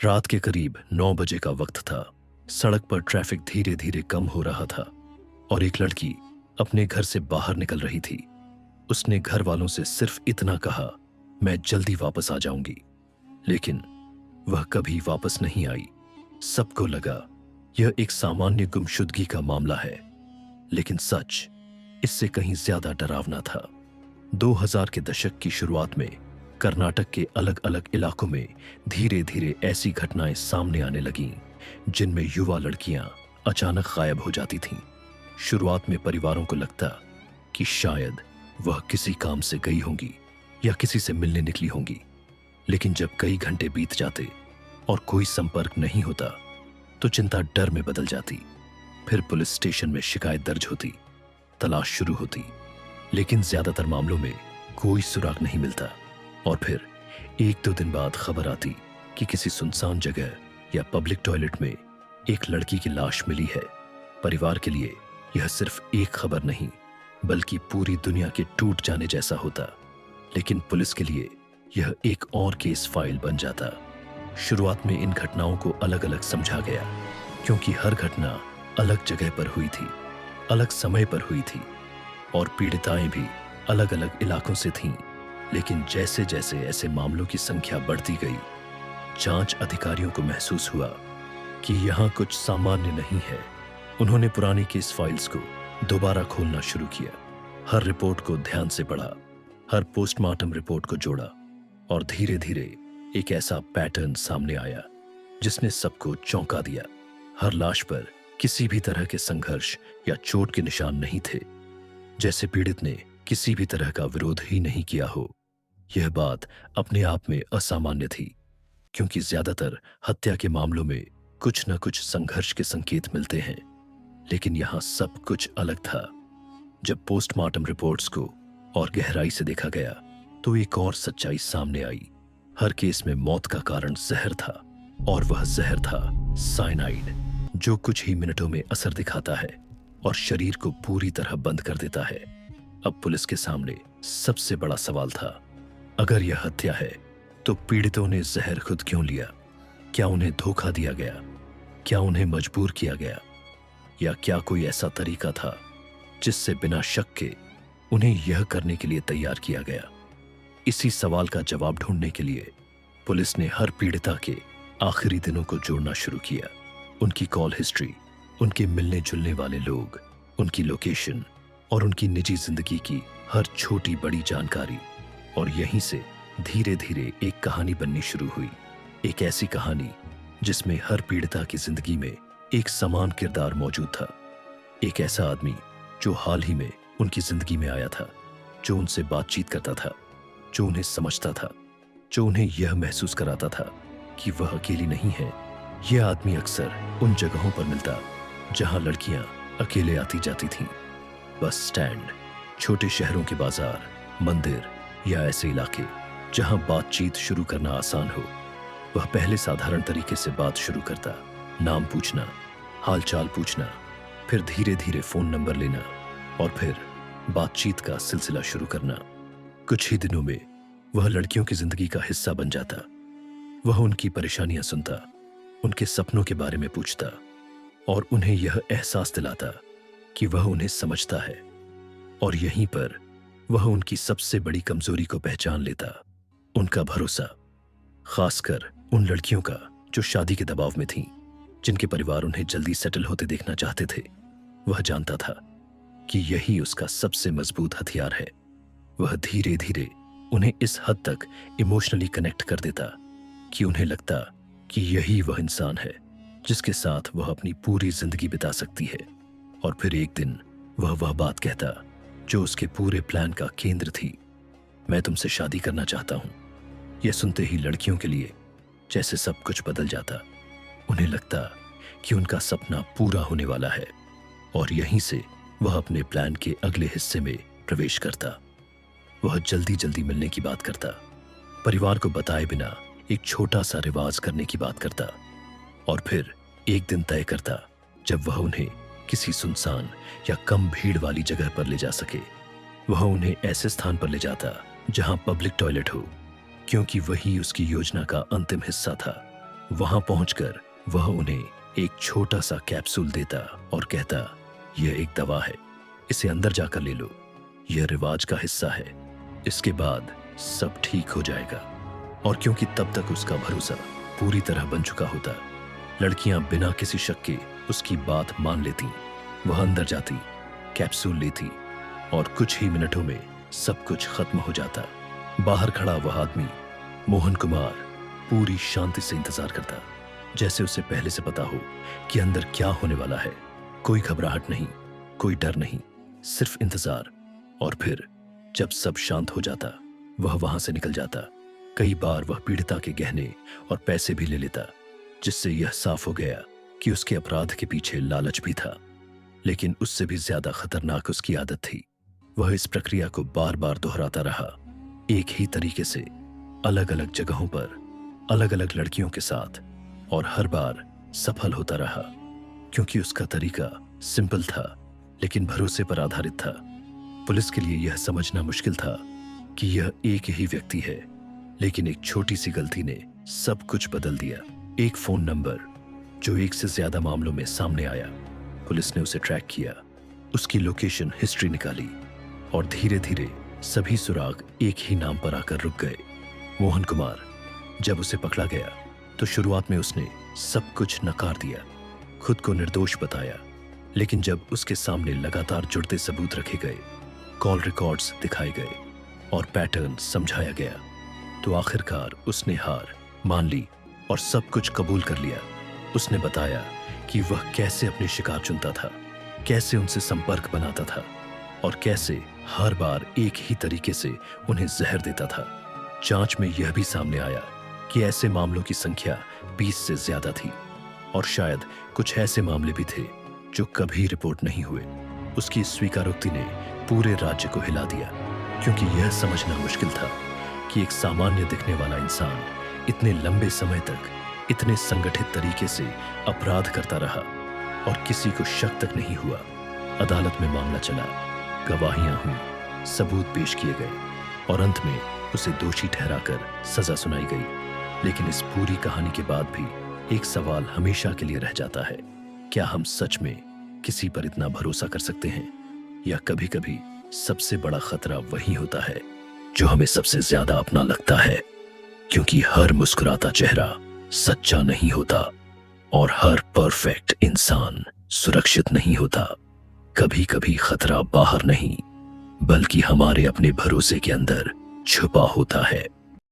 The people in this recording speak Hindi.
रात के करीब 9 बजे का वक्त था। सड़क पर ट्रैफिक धीरे धीरे कम हो रहा था और एक लड़की अपने घर से बाहर निकल रही थी। उसने घर वालों से सिर्फ इतना कहा, मैं जल्दी वापस आ जाऊंगी। लेकिन वह कभी वापस नहीं आई। सबको लगा यह एक सामान्य गुमशुदगी का मामला है, लेकिन सच इससे कहीं ज्यादा डरावना था। 2000 के दशक की शुरुआत में कर्नाटक के अलग अलग इलाकों में धीरे धीरे ऐसी घटनाएं सामने आने लगीं जिनमें युवा लड़कियां अचानक गायब हो जाती थीं। शुरुआत में परिवारों को लगता कि शायद वह किसी काम से गई होंगी या किसी से मिलने निकली होंगी, लेकिन जब कई घंटे बीत जाते और कोई संपर्क नहीं होता तो चिंता डर में बदल जाती। फिर पुलिस स्टेशन में शिकायत दर्ज होती, तलाश शुरू होती, लेकिन ज्यादातर मामलों में कोई सुराग नहीं मिलता। और फिर 1-2 दिन बाद खबर आती कि किसी सुनसान जगह या पब्लिक टॉयलेट में एक लड़की की लाश मिली है। परिवार के लिए यह सिर्फ एक खबर नहीं, बल्कि पूरी दुनिया के टूट जाने जैसा होता। लेकिन पुलिस के लिए यह एक और केस फाइल बन जाता। शुरुआत में इन घटनाओं को अलग अलग समझा गया, क्योंकि हर घटना अलग जगह पर हुई थी, अलग समय पर हुई थी और पीड़िताएं भी अलग अलग इलाकों से थीं। लेकिन जैसे जैसे ऐसे मामलों की संख्या बढ़ती गई, जांच अधिकारियों को महसूस हुआ कि यहां कुछ सामान्य नहीं है। उन्होंने पुरानी केस फाइल्स को दोबारा खोलना शुरू किया, हर रिपोर्ट को ध्यान से पढ़ा, हर पोस्टमार्टम रिपोर्ट को जोड़ा और धीरे धीरे एक ऐसा पैटर्न सामने आया जिसने सबको चौंका दिया। हर लाश पर किसी भी तरह के संघर्ष या चोट के निशान नहीं थे, जैसे पीड़ित ने किसी भी तरह का विरोध ही नहीं किया हो। यह बात अपने आप में असामान्य थी, क्योंकि ज्यादातर हत्या के मामलों में कुछ न कुछ संघर्ष के संकेत मिलते हैं, लेकिन यहां सब कुछ अलग था। जब पोस्टमार्टम रिपोर्ट्स को और गहराई से देखा गया तो एक और सच्चाई सामने आई। हर केस में मौत का कारण जहर था, और वह जहर था साइनाइड, जो कुछ ही मिनटों में असर दिखाता है और शरीर को पूरी तरह बंद कर देता है। अब पुलिस के सामने सबसे बड़ा सवाल था, अगर यह हत्या है तो पीड़ितों ने जहर खुद क्यों लिया? क्या उन्हें धोखा दिया गया? क्या उन्हें मजबूर किया गया? या क्या कोई ऐसा तरीका था जिससे बिना शक के उन्हें यह करने के लिए तैयार किया गया? इसी सवाल का जवाब ढूंढने के लिए पुलिस ने हर पीड़िता के आखिरी दिनों को जोड़ना शुरू किया। उनकी कॉल हिस्ट्री, उनके मिलने जुलने वाले लोग, उनकी लोकेशन और उनकी निजी जिंदगी की हर छोटी बड़ी जानकारी। और यहीं से धीरे धीरे एक कहानी बननी शुरू हुई। एक ऐसी कहानी जिसमें हर पीड़िता की जिंदगी में एक समान किरदार मौजूद था। एक ऐसा आदमी जो हाल ही में उनकी जिंदगी में आया था, जो उनसे बातचीत करता था, जो उन्हें समझता था, जो उन्हें यह महसूस कराता था कि वह अकेली नहीं है। यह आदमी अक्सर उन जगहों पर मिलता जहां लड़कियां अकेले आती जाती थीं, बस स्टैंड, छोटे शहरों के बाजार, मंदिर या ऐसे इलाके जहां बातचीत शुरू करना आसान हो। वह पहले साधारण तरीके से बात शुरू करता, नाम पूछना, हालचाल पूछना, फिर धीरे धीरे फोन नंबर लेना और फिर बातचीत का सिलसिला शुरू करना। कुछ ही दिनों में वह लड़कियों की जिंदगी का हिस्सा बन जाता। वह उनकी परेशानियां सुनता, उनके सपनों के बारे में पूछता और उन्हें यह एहसास दिलाता कि वह उन्हें समझता है। और यहीं पर वह उनकी सबसे बड़ी कमजोरी को पहचान लेता, उनका भरोसा। खासकर उन लड़कियों का जो शादी के दबाव में थीं, जिनके परिवार उन्हें जल्दी सेटल होते देखना चाहते थे। वह जानता था कि यही उसका सबसे मजबूत हथियार है। वह धीरे धीरे उन्हें इस हद तक इमोशनली कनेक्ट कर देता कि उन्हें लगता कि यही वह इंसान है जिसके साथ वह अपनी पूरी जिंदगी बिता सकती है। और फिर एक दिन वह बात कहता जो उसके पूरे प्लान का केंद्र थी, मैं तुमसे शादी करना चाहता हूं। यह सुनते ही लड़कियों के लिए जैसे सब कुछ बदल जाता। उन्हें लगता कि उनका सपना पूरा होने वाला है और यहीं से वह अपने प्लान के अगले हिस्से में प्रवेश करता। वह जल्दी जल्दी मिलने की बात करता, परिवार को बताए बिना एक छोटा सा रिवाज करने की बात करता और फिर एक दिन तय करता जब वह उन्हें किसी सुनसान या कम भीड़ वाली जगह पर ले जा सके। वह उन्हें ऐसे स्थान पर ले जाता जहां पब्लिक टॉयलेट हो, क्योंकि वही उसकी योजना का अंतिम हिस्सा था। वहां पहुंचकर वह उन्हें एक छोटा सा कैप्सूल देता और कहता, यह एक दवा है, इसे अंदर जाकर ले लो, यह रिवाज का हिस्सा है, इसके बाद सब ठीक हो जाएगा। और क्योंकि तब तक उसका भरोसा पूरी तरह बन चुका होता, लड़कियां बिना किसी शक के उसकी बात मान लेती। वह अंदर जाती, कैप्सूल लेती और कुछ ही मिनटों में सब कुछ खत्म हो जाता। बाहर खड़ा वह आदमी मोहन कुमार पूरी शांति से इंतजार करता, जैसे उसे पहले से पता हो कि अंदर क्या होने वाला है। कोई घबराहट नहीं, कोई डर नहीं, सिर्फ इंतजार। और फिर जब सब शांत हो जाता, वह वहां से निकल जाता। कई बार वह पीड़िता के गहने और पैसे भी ले लेता, जिससे यह साफ हो गया कि उसके अपराध के पीछे लालच भी था। लेकिन उससे भी ज्यादा खतरनाक उसकी आदत थी। वह इस प्रक्रिया को बार बार दोहराता रहा, एक ही तरीके से, अलग अलग जगहों पर, अलग अलग लड़कियों के साथ, और हर बार सफल होता रहा। क्योंकि उसका तरीका सिंपल था लेकिन भरोसे पर आधारित था। पुलिस के लिए यह समझना मुश्किल था कि यह एक ही व्यक्ति है, लेकिन एक छोटी सी गलती ने सब कुछ बदल दिया। एक फोन नंबर जो एक से ज्यादा मामलों में सामने आया, पुलिस ने उसे ट्रैक किया, उसकी लोकेशन हिस्ट्री निकाली और धीरे धीरे सभी सुराग एक ही नाम पर आकर रुक गए, मोहन कुमार। जब उसे पकड़ा गया तो शुरुआत में उसने सब कुछ नकार दिया, खुद को निर्दोष बताया। लेकिन जब उसके सामने लगातार जुड़ते सबूत रखे गए, कॉल रिकॉर्ड्स दिखाए गए और पैटर्न समझाया गया, तो आखिरकार उसने हार मान ली और सब कुछ कबूल कर लिया। उसने बताया कि वह कैसे अपने शिकार चुनता था, कैसे उनसे संपर्क बनाता था और कैसे हर बार एक ही तरीके से उन्हें जहर देता था। जांच में यह भी सामने आया कि ऐसे मामलों की संख्या 20 से ज्यादा थी और शायद कुछ ऐसे मामले भी थे जो कभी रिपोर्ट नहीं हुए। उसकी इस स्वीकारोक्ति ने पूरे राज्य को हिला दिया, क्योंकि यह समझना मुश्किल था कि एक सामान्य दिखने वाला इंसान इतने लंबे समय तक इतने संगठित तरीके से अपराध करता रहा और किसी को शक तक नहीं हुआ। अदालत में मामला चला, गवाहियां हुई, सबूत पेश किए गए और अंत में उसे दोषी ठहराकर सजा सुनाई गई। लेकिन इस पूरी कहानी के बाद भी एक सवाल हमेशा के लिए रह जाता है, क्या हम सच में किसी पर इतना भरोसा कर सकते हैं, या कभी कभी सबसे बड़ा खतरा वही होता है जो हमें सबसे ज्यादा अपना लगता है, क्योंकि हर मुस्कुराता चेहरा सच्चा नहीं होता और हर परफेक्ट इंसान सुरक्षित नहीं होता। कभी कभी खतरा बाहर नहीं, बल्कि हमारे अपने भरोसे के अंदर छुपा होता है।